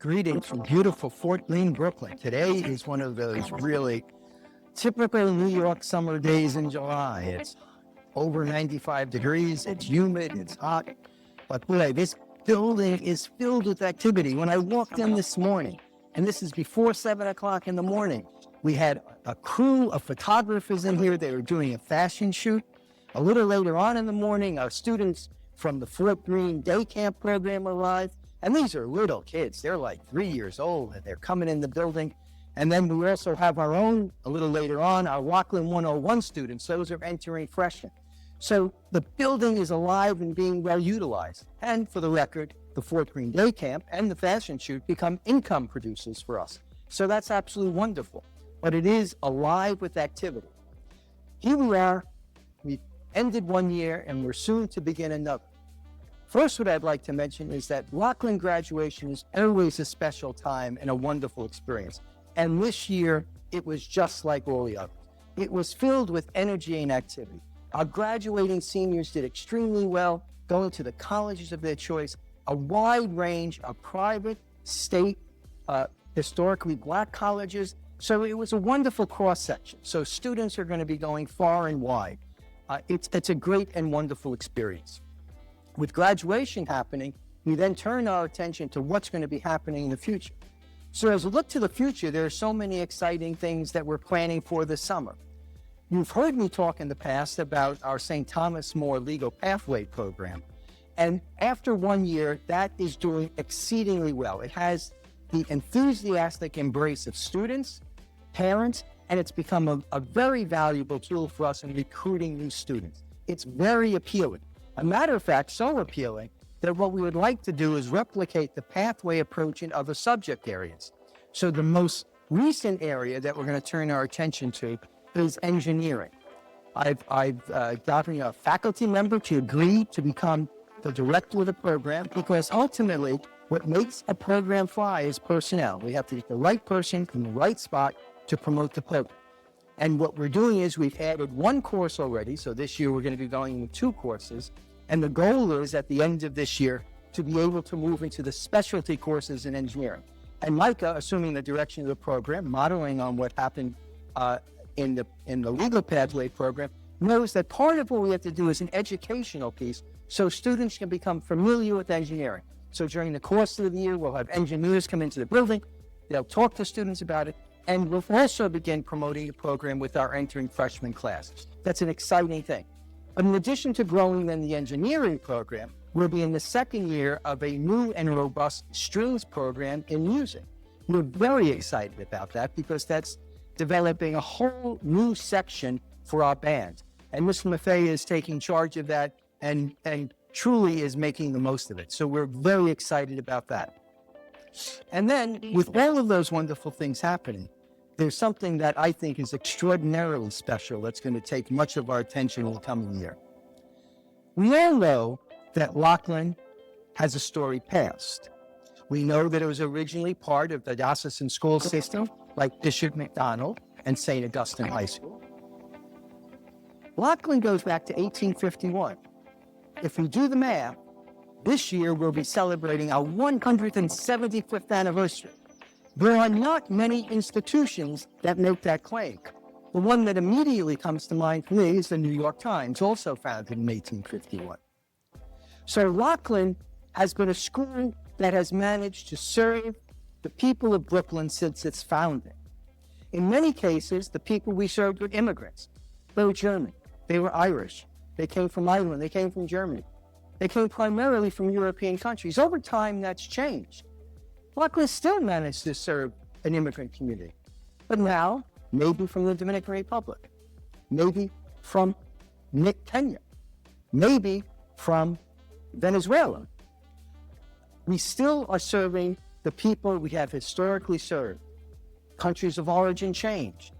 Greetings from beautiful Fort Greene, Brooklyn. Today is one of those really typical New York summer days in July. It's over 95 degrees, it's humid, it's hot, but boy, this building is filled with activity. When I walked in this morning, and this is before 7 o'clock in the morning, we had a crew of photographers in here. They were doing a fashion shoot. A little later on in the morning, our students from the Fort Greene Day Camp program arrived. And these are little kids. They're like 3 years old, and they're coming in the building. And then we also have our own, a little later on, our Rockland 101 students. Those are entering freshmen. So the building is alive and being well utilized. And for the record, the Fort Greene Day Camp and the fashion shoot become income producers for us. So that's absolutely wonderful. But it is alive with activity. Here we are. We've ended one year, and we're soon to begin another. First, what I'd like to mention is that Rockland graduation is always a special time and a wonderful experience. And this year, it was just like all the others. It was filled with energy and activity. Our graduating seniors did extremely well, going to the colleges of their choice, a wide range of private, state, historically Black colleges. So it was a wonderful cross-section. So students are going to be going far and wide. It's a great and wonderful experience. With graduation happening, we then turn our attention to what's going to be happening in the future. So as we look to the future, there are so many exciting things that we're planning for this summer. You've heard me talk in the past about our St. Thomas More Legal Pathway program. And after 1 year, that is doing exceedingly well. It has the enthusiastic embrace of students, parents, and it's become a very valuable tool for us in recruiting new students. It's very appealing. A matter of fact, so appealing that what we would like to do is replicate the pathway approach in other subject areas. So the most recent area that we're going to turn our attention to is engineering. I've gotten a faculty member to agree to become the director of the program because ultimately what makes a program fly is personnel. We have to get the right person in the right spot to promote the program. And what we're doing is we've added one course already. So this year we're going to be going with 2 courses. And the goal is at the end of this year to be able to move into the specialty courses in engineering. And Micah, assuming the direction of the program, modeling on what happened in the legal pathway program, knows that part of what we have to do is an educational piece so students can become familiar with engineering. So during the course of the year, we'll have engineers come into the building. They'll talk to students about it. And we'll also begin promoting the program with our entering freshman class. That's an exciting thing. But in addition to growing in the engineering program, we'll be in the second year of a new and robust strings program in music. We're very excited about that because that's developing a whole new section for our band. And Mr. Maffei is taking charge of that and truly is making the most of it. So we're very excited about that. And then with all of those wonderful things happening, there's something that I think is extraordinarily special that's going to take much of our attention in the coming year. We all know that Rockland has a storied past. We know that it was originally part of the diocesan school system, like Bishop McDonald and St. Augustine High School. Rockland goes back to 1851. If we do the math, this year we'll be celebrating our 175th anniversary. There are not many institutions that make that claim. The one that immediately comes to mind for me is the New York Times, also founded in 1851. So Rockland has been a school that has managed to serve the people of Brooklyn since its founding. In many cases, the people we served were immigrants. They were German, they were Irish, they came from Ireland, they came from Germany. They came primarily from European countries. Over time, that's changed. Rockland still managed to serve an immigrant community, but now maybe from the Dominican Republic, maybe from Kenya, maybe from Venezuela. We still are serving the people we have historically served. Countries of origin changed,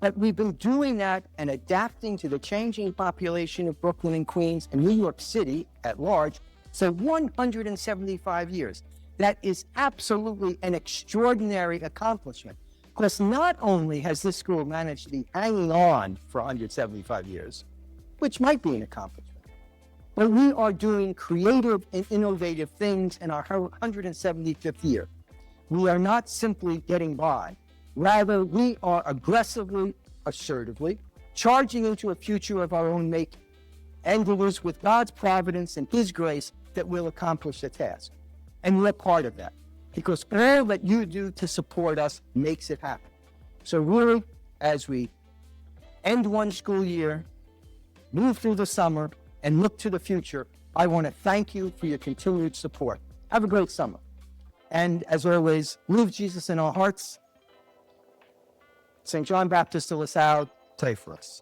but we've been doing that and adapting to the changing population of Brooklyn and Queens and New York City at large for 175 years. That is absolutely an extraordinary accomplishment, because not only has this school managed to be hanging on for 175 years, which might be an accomplishment, but we are doing creative and innovative things in our 175th year. we are not simply getting by. Rather, we are aggressively, assertively, charging into a future of our own making. And it is with God's providence and His grace that we'll accomplish the task. And we're part of that, because all that you do to support us makes it happen. So really, as we end one school year, move through the summer, and look to the future, I want to thank you for your continued support. Have a great summer. And as always, leave Jesus in our hearts. St. John Baptist de La Salle, pray for us.